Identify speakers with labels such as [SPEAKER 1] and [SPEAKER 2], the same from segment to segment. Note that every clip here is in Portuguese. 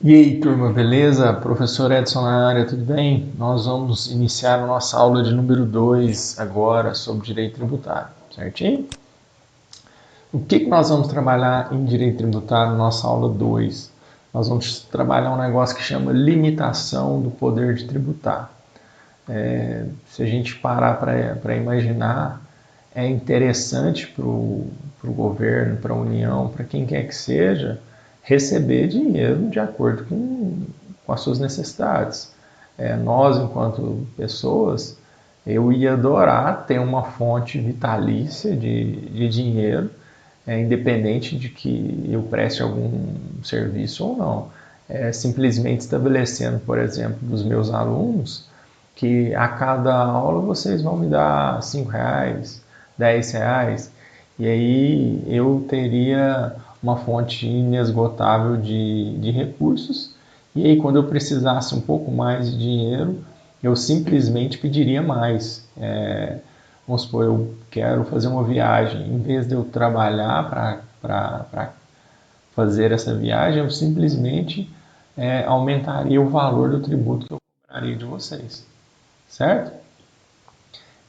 [SPEAKER 1] E aí, turma, beleza? Professor Edson na área, tudo bem? Nós vamos iniciar a nossa aula de número 2 agora sobre direito tributário, certinho? O que nós vamos trabalhar em direito tributário na nossa aula 2? Nós vamos trabalhar um negócio que chama limitação do poder de tributar. Se a gente parar para imaginar, é interessante para o governo, para a União, para quem quer que seja, receber dinheiro de acordo com as suas necessidades. Nós, enquanto pessoas, eu ia adorar ter uma fonte vitalícia de dinheiro, independente de que eu preste algum serviço ou não. Simplesmente estabelecendo, por exemplo, dos meus alunos, que a cada aula vocês vão me dar R$ 5, R$ 10, e aí eu teria uma fonte inesgotável de recursos, e aí quando eu precisasse um pouco mais de dinheiro, eu simplesmente pediria mais. Vamos supor, eu quero fazer uma viagem, em vez de eu trabalhar para fazer essa viagem, eu simplesmente aumentaria o valor do tributo que eu cobraria de vocês, certo?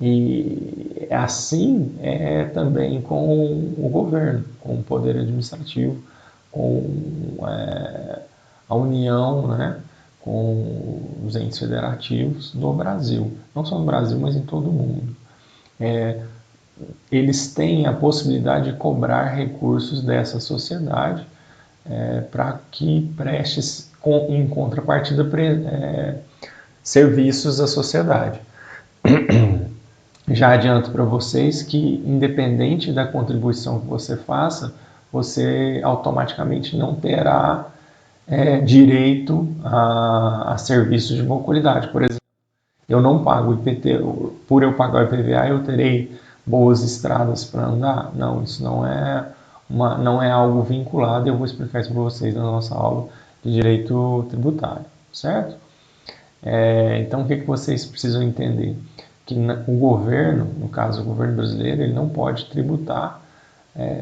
[SPEAKER 1] E assim é também com o governo, com o poder administrativo, com a União, né, com os entes federativos no Brasil. Não só no Brasil, mas em todo o mundo. Eles têm a possibilidade de cobrar recursos dessa sociedade para que preste em contrapartida serviços à sociedade. Já adianto para vocês que, independente da contribuição que você faça, você automaticamente não terá direito a serviços de boa qualidade. Por exemplo, eu não pago IPT, por eu pagar o IPVA, eu terei boas estradas para andar? Não, isso não é algo vinculado, e eu vou explicar isso para vocês na nossa aula de direito tributário, certo? Então, o que vocês precisam entender? Que o governo, no caso o governo brasileiro, ele não pode tributar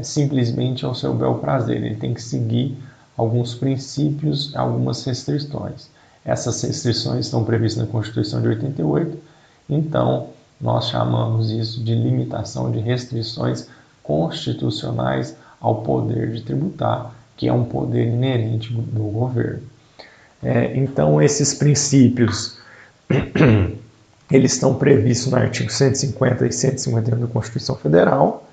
[SPEAKER 1] simplesmente ao seu bel prazer, ele tem que seguir alguns princípios, algumas restrições. Essas restrições estão previstas na Constituição de 88, então nós chamamos isso de limitação de restrições constitucionais ao poder de tributar, que é um poder inerente do governo. Então, esses princípios eles estão previstos no artigo 150 e 151 da Constituição Federal.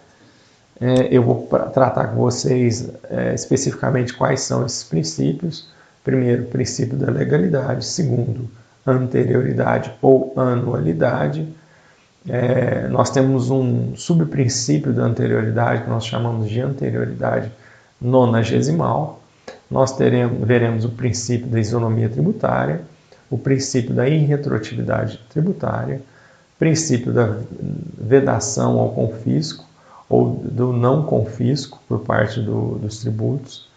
[SPEAKER 1] Eu vou tratar com vocês especificamente quais são esses princípios. Primeiro, o princípio da legalidade. Segundo, anterioridade ou anualidade. Nós temos um subprincípio da anterioridade que nós chamamos de anterioridade nonagesimal. Nós veremos o princípio da isonomia tributária, o princípio da irretroatividade tributária, princípio da vedação ao confisco ou do não confisco por parte dos tributos,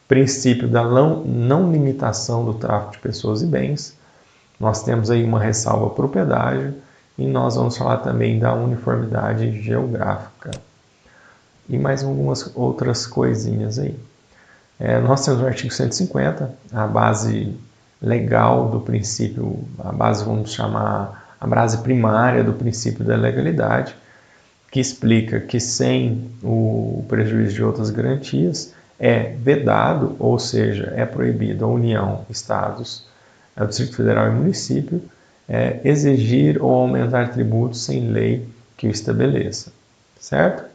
[SPEAKER 1] princípio da não limitação do tráfico de pessoas e bens. Nós temos aí uma ressalva para o pedágio e nós vamos falar também da uniformidade geográfica e mais algumas outras coisinhas aí. Nós temos o artigo 150, a base legal do princípio, a base, vamos chamar, a base primária do princípio da legalidade, que explica que sem o prejuízo de outras garantias é vedado, ou seja, é proibido a União, Estados, o Distrito Federal e município exigir ou aumentar tributos sem lei que o estabeleça, certo?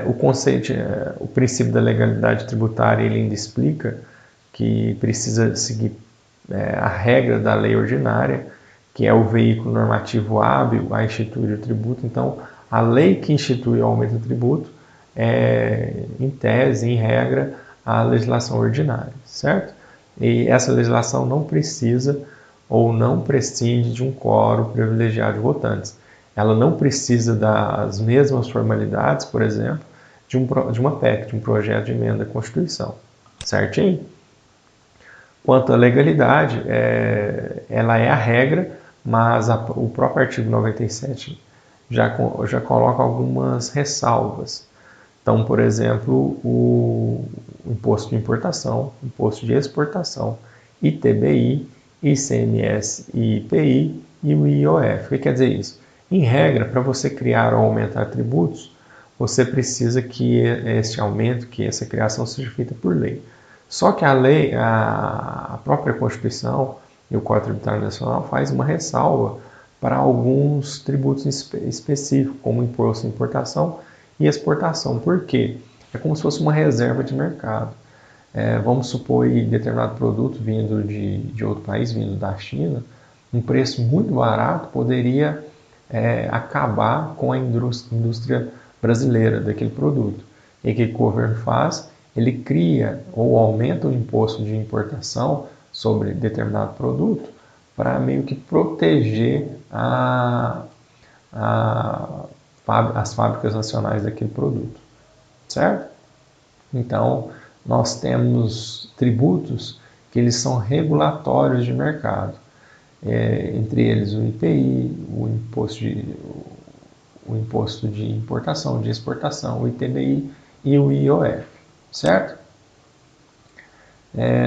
[SPEAKER 1] O princípio da legalidade tributária ele ainda explica que precisa seguir a regra da lei ordinária, que é o veículo normativo hábil a instituir o tributo. Então, a lei que institui o aumento do tributo é, em tese, em regra, a legislação ordinária, certo? E essa legislação não precisa ou não prescinde de um quórum privilegiado de votantes. Ela não precisa das mesmas formalidades, por exemplo, de uma PEC, de um projeto de emenda à Constituição, certinho? Quanto à legalidade, ela é a regra, mas o próprio artigo 97 já coloca algumas ressalvas. Então, por exemplo, o imposto de importação, imposto de exportação, ITBI, ICMS e IPI e o IOF. O que quer dizer isso? Em regra, para você criar ou aumentar tributos, você precisa que esse aumento, que essa criação seja feita por lei. Só que a lei, a própria Constituição e o Código Tributário Nacional faz uma ressalva para alguns tributos específicos, como imposto de importação e exportação. Por quê? É como se fosse uma reserva de mercado. Vamos supor que determinado produto vindo de outro país, vindo da China, um preço muito barato poderia acabar com a indústria brasileira daquele produto. E o que o governo faz? Ele cria ou aumenta o imposto de importação sobre determinado produto para meio que proteger as fábricas nacionais daquele produto, certo? Então, nós temos tributos que eles são regulatórios de mercado, entre eles o IPI, o imposto de importação, de exportação, o ITBI e o IOF, certo?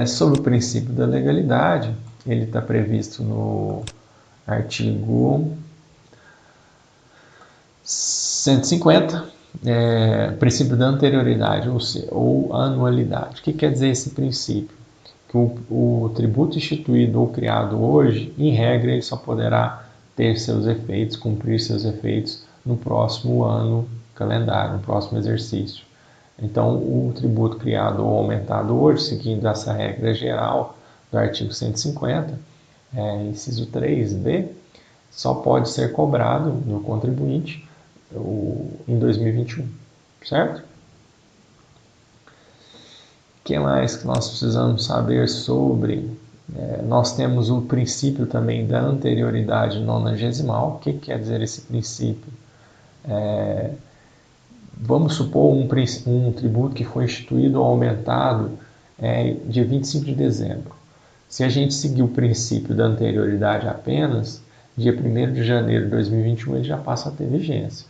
[SPEAKER 1] Sobre o princípio da legalidade, ele está previsto no artigo 150, princípio da anterioridade ou anualidade. O que quer dizer esse princípio? Que o tributo instituído ou criado hoje, em regra, ele só poderá ter seus efeitos, cumprir seus efeitos no próximo ano calendário, no próximo exercício. Então, o tributo criado ou aumentado hoje, seguindo essa regra geral do artigo 150, inciso 3b, só pode ser cobrado no contribuinte em 2021, certo? O que mais que nós precisamos saber sobre? Nós temos o princípio também da anterioridade nonagesimal. O que quer dizer esse princípio? Vamos supor um tributo que foi instituído ou aumentado dia 25 de dezembro. Se a gente seguir o princípio da anterioridade apenas, dia 1º de janeiro de 2021 ele já passa a ter vigência.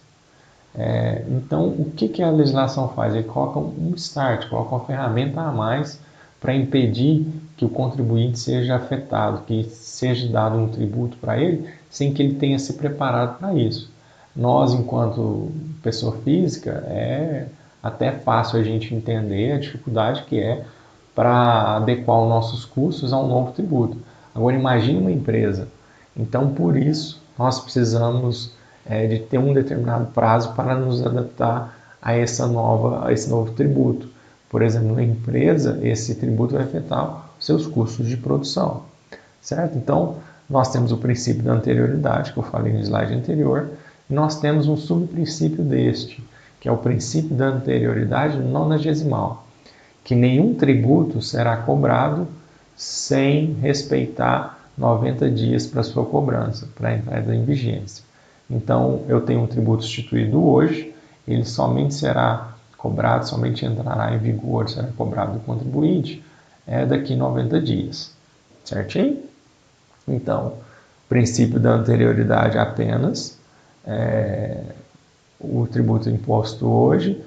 [SPEAKER 1] Então, o que a legislação faz? Ele coloca um start, coloca uma ferramenta a mais para impedir que o contribuinte seja afetado, que seja dado um tributo para ele, sem que ele tenha se preparado para isso. Nós, enquanto pessoa física, é até fácil a gente entender a dificuldade que é para adequar os nossos custos a um novo tributo. Agora, imagine uma empresa. Então, por isso, nós precisamos de ter um determinado prazo para nos adaptar a esse novo tributo. Por exemplo, na empresa, esse tributo vai afetar os seus custos de produção, certo? Então, nós temos o princípio da anterioridade, que eu falei no slide anterior, e nós temos um subprincípio deste, que é o princípio da anterioridade nonagesimal, que nenhum tributo será cobrado sem respeitar 90 dias para sua cobrança, para a entrada em vigência. Então, eu tenho um tributo instituído hoje, ele somente será cobrado, somente entrará em vigor, será cobrado do contribuinte daqui 90 dias, certinho? Então, princípio da anterioridade apenas, o tributo imposto hoje,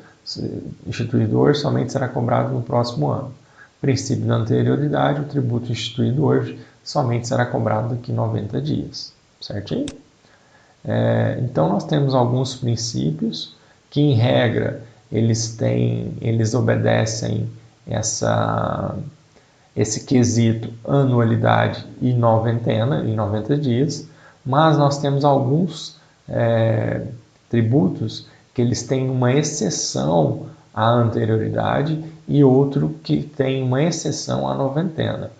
[SPEAKER 1] instituído hoje, somente será cobrado no próximo ano. Princípio da anterioridade, o tributo instituído hoje somente será cobrado daqui 90 dias, certinho? Então, nós temos alguns princípios que, em regra, eles obedecem esse quesito anualidade e noventena, em 90 dias, mas nós temos alguns tributos que eles têm uma exceção à anterioridade e outro que tem uma exceção à noventena.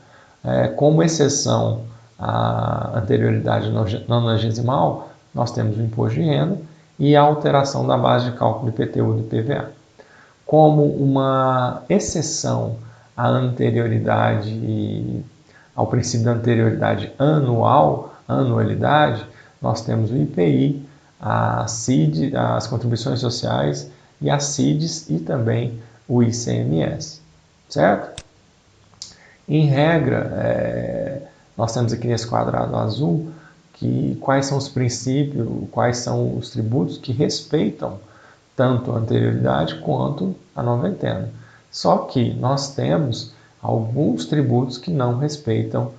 [SPEAKER 1] Como exceção à anterioridade nonagesimal, nós temos o imposto de renda e a alteração da base de cálculo do IPTU e do IPVA. Como uma exceção à anterioridade, ao princípio da anterioridade anualidade, nós temos o IPI, a CID, as contribuições sociais e as CIDs e também o ICMS, certo? Em regra, nós temos aqui nesse quadrado azul quais são os princípios, quais são os tributos que respeitam tanto a anterioridade quanto a noventena. Só que nós temos alguns tributos que não respeitam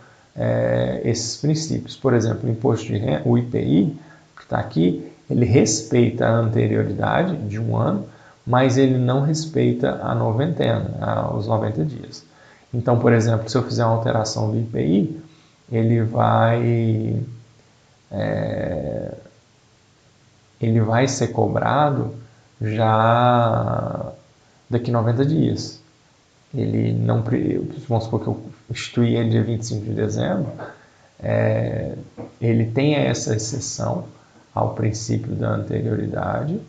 [SPEAKER 1] esses princípios. Por exemplo, o imposto de renda, o IPI, que está aqui, ele respeita a anterioridade de um ano, mas ele não respeita a noventena, os 90 dias. Então, por exemplo, se eu fizer uma alteração do IPI, ele vai ser cobrado já daqui 90 dias. Ele não, vamos supor que eu instituí ele dia 25 de dezembro, ele tem essa exceção ao princípio da anterioridade,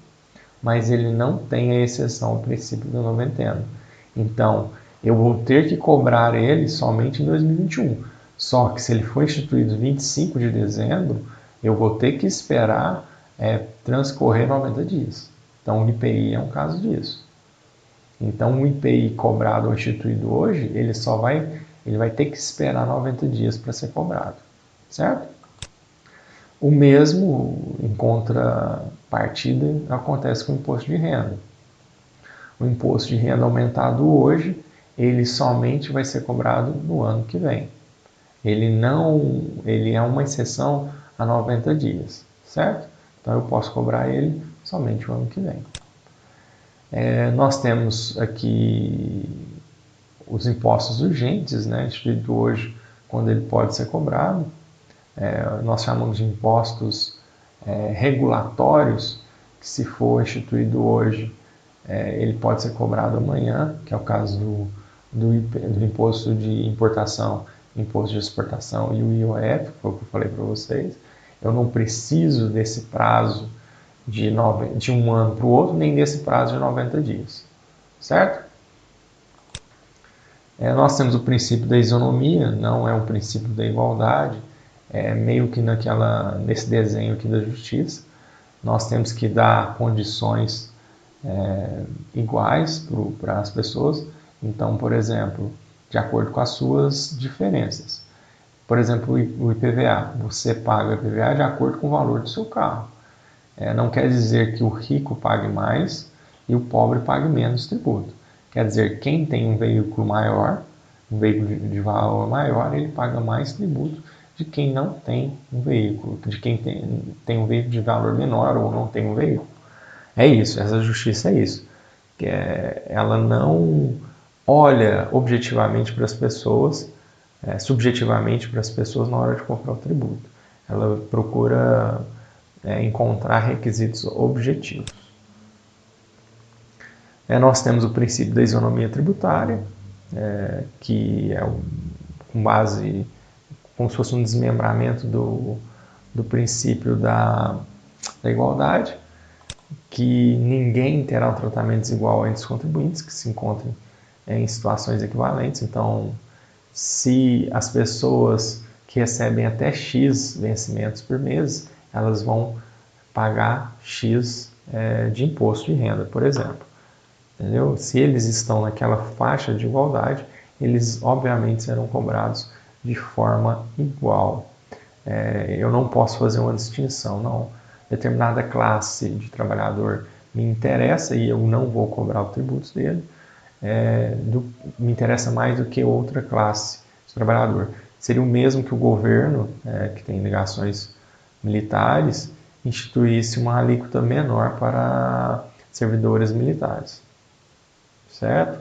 [SPEAKER 1] mas ele não tem a exceção ao princípio da noventena. Então, eu vou ter que cobrar ele somente em 2021. Só que se ele for instituído 25 de dezembro, eu vou ter que esperar transcorrer 90 dias. Então, o IPI é um caso disso. Então, o IPI cobrado ou instituído hoje, ele vai ter que esperar 90 dias para ser cobrado, certo? O mesmo, em contrapartida, acontece com o imposto de renda. O imposto de renda aumentado hoje, ele somente vai ser cobrado no ano que vem. Ele é uma exceção a 90 dias, certo? Então, eu posso cobrar ele somente o ano que vem. Nós temos aqui os impostos urgentes, né, instituído hoje, quando ele pode ser cobrado. Nós chamamos de impostos regulatórios, que se for instituído hoje, ele pode ser cobrado amanhã, que é o caso do imposto de importação, imposto de exportação e o IOF, que foi o que eu falei para vocês. Eu não preciso desse prazo de um ano para o outro, nem desse prazo de 90 dias, certo? Nós temos o princípio da isonomia, não é um princípio da igualdade, meio que nesse desenho aqui da justiça. Nós temos que dar condições iguais para as pessoas. Então, por exemplo, de acordo com as suas diferenças. Por exemplo, o IPVA. Você paga o IPVA de acordo com o valor do seu carro. Não quer dizer que o rico pague mais e o pobre pague menos tributo. Quer dizer, quem tem um veículo maior, um veículo de valor maior, ele paga mais tributo de quem não tem um veículo, de quem tem um veículo de valor menor ou não tem um veículo. É isso, essa justiça é isso. Ela não olha objetivamente para as pessoas, subjetivamente para as pessoas na hora de comprar o tributo. Ela procura encontrar requisitos objetivos. Nós temos o princípio da isonomia tributária, que é com base, como se fosse um desmembramento do princípio da igualdade, que ninguém terá um tratamento desigual entre os contribuintes que se encontrem em situações equivalentes. Então, se as pessoas que recebem até X vencimentos por mês, elas vão pagar X de imposto de renda, por exemplo. Entendeu? Se eles estão naquela faixa de igualdade, eles obviamente serão cobrados de forma igual. Eu não posso fazer uma distinção, não. Determinada classe de trabalhador me interessa e eu não vou cobrar os tributos dele, me interessa mais do que outra classe de trabalhador. Seria o mesmo que o governo, que tem ligações militares, instituísse uma alíquota menor para servidores militares, certo?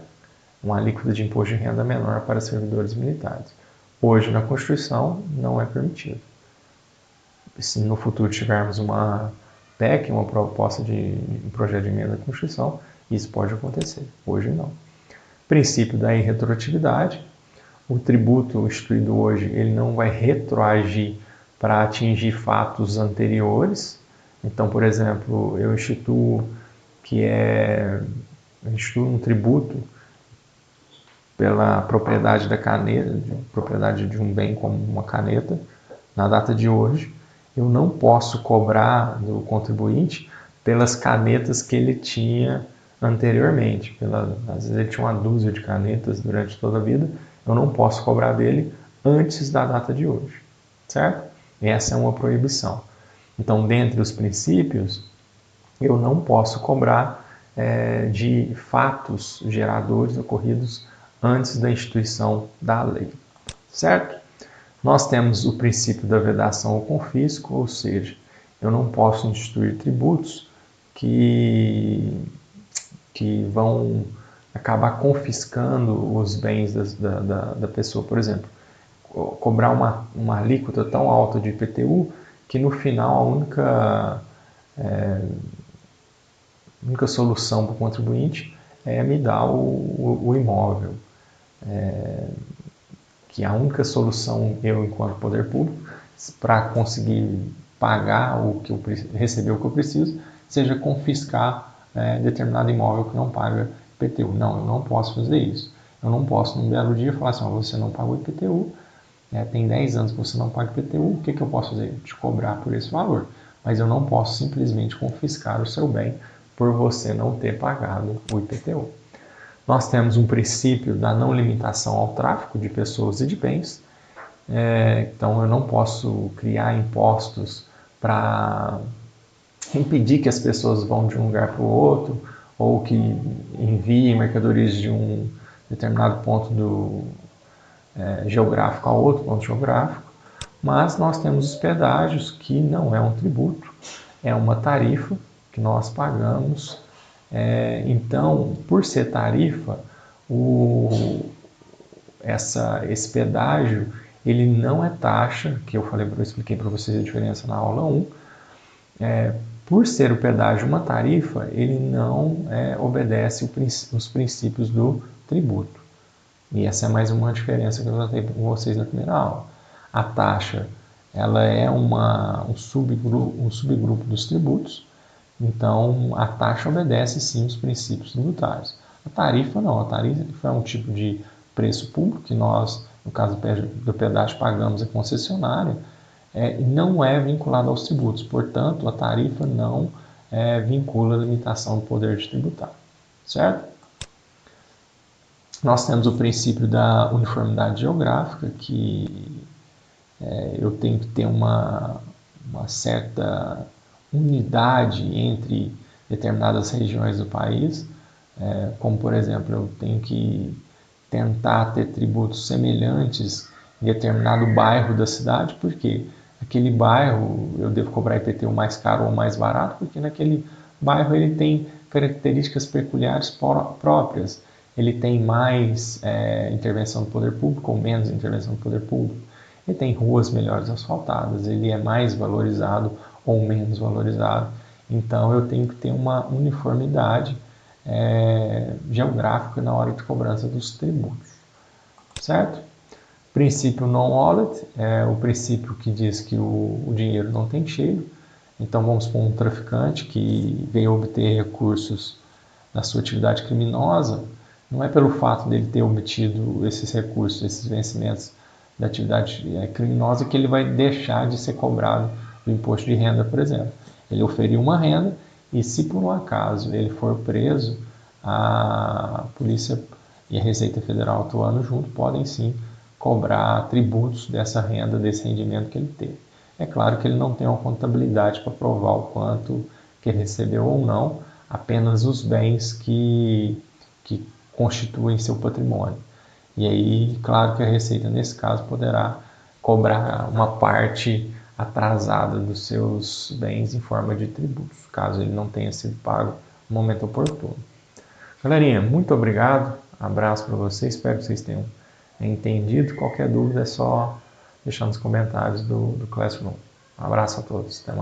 [SPEAKER 1] Uma alíquota de imposto de renda menor para servidores militares. Hoje, na Constituição, não é permitido. Se no futuro tivermos uma PEC, uma proposta de um projeto de emenda à Constituição, isso pode acontecer. Hoje, não. Princípio da irretroatividade. O tributo instituído hoje, ele não vai retroagir para atingir fatos anteriores. Então, por exemplo, eu instituo um tributo pela propriedade da caneta, propriedade de um bem como uma caneta, na data de hoje. Eu não posso cobrar do contribuinte pelas canetas que ele tinha anteriormente. Às vezes ele tinha uma dúzia de canetas durante toda a vida, eu não posso cobrar dele antes da data de hoje, certo? Essa é uma proibição. Então, dentre os princípios, eu não posso cobrar de fatos geradores ocorridos antes da instituição da lei, certo? Nós temos o princípio da vedação ou confisco, ou seja, eu não posso instituir tributos que vão acabar confiscando os bens da pessoa. Por exemplo, cobrar uma alíquota tão alta de IPTU que no final a única solução para o contribuinte é me dar o imóvel. Que a única solução, eu enquanto poder público, para conseguir pagar receber o que eu preciso, seja confiscar determinado imóvel que não paga IPTU. Não, eu não posso fazer isso. Eu não posso, num belo dia, falar assim, você não pagou IPTU, tem 10 anos que você não paga IPTU, o que eu posso fazer? Te cobrar por esse valor. Mas eu não posso simplesmente confiscar o seu bem por você não ter pagado o IPTU. Nós temos um princípio da não limitação ao tráfico de pessoas e de bens. Então, eu não posso criar impostos para impedir que as pessoas vão de um lugar para o outro ou que enviem mercadorias de um determinado ponto geográfico a outro ponto geográfico. Mas nós temos os pedágios, que não é um tributo, é uma tarifa que nós pagamos. Então, por ser tarifa, esse pedágio ele não é taxa, que eu expliquei para vocês a diferença na aula 1. Por ser o pedágio uma tarifa, ele não obedece os princípios do tributo. E essa é mais uma diferença que eu tratei com vocês na primeira aula. A taxa ela é um subgrupo dos tributos, então a taxa obedece sim os princípios tributários. A tarifa não, a tarifa é um tipo de preço público que nós, no caso do pedágio, pagamos a concessionária, e não é vinculada aos tributos, portanto a tarifa não vincula a limitação do poder de tributar, certo? Nós temos o princípio da uniformidade geográfica, que eu tenho que ter uma certa unidade entre determinadas regiões do país, como por exemplo, eu tenho que tentar ter tributos semelhantes em determinado bairro da cidade, porque aquele bairro eu devo cobrar IPTU mais caro ou mais barato, porque naquele bairro ele tem características peculiares próprias. Ele tem mais intervenção do poder público ou menos intervenção do poder público. Ele tem ruas melhores asfaltadas, ele é mais valorizado ou menos valorizado. Então eu tenho que ter uma uniformidade geográfica na hora de cobrança dos tributos, certo? Princípio non-wallet é o princípio que diz que o dinheiro não tem cheiro. Então vamos supor um traficante que veio obter recursos da sua atividade criminosa, não é pelo fato dele ter obtido esses recursos, esses vencimentos da atividade criminosa que ele vai deixar de ser cobrado do imposto de renda, por exemplo. Ele oferiu uma renda e se por um acaso ele for preso, a polícia e a Receita Federal atuando junto podem sim cobrar tributos dessa renda, desse rendimento que ele teve. É claro que ele não tem uma contabilidade para provar o quanto que ele recebeu ou não, apenas os bens que constituem seu patrimônio. E aí, claro que a Receita, nesse caso, poderá cobrar uma parte atrasada dos seus bens em forma de tributos, caso ele não tenha sido pago no momento oportuno. Galerinha, muito obrigado, abraço para vocês, espero que vocês tenham entendido. Qualquer dúvida é só deixar nos comentários do Classroom. Um abraço a todos, até mais.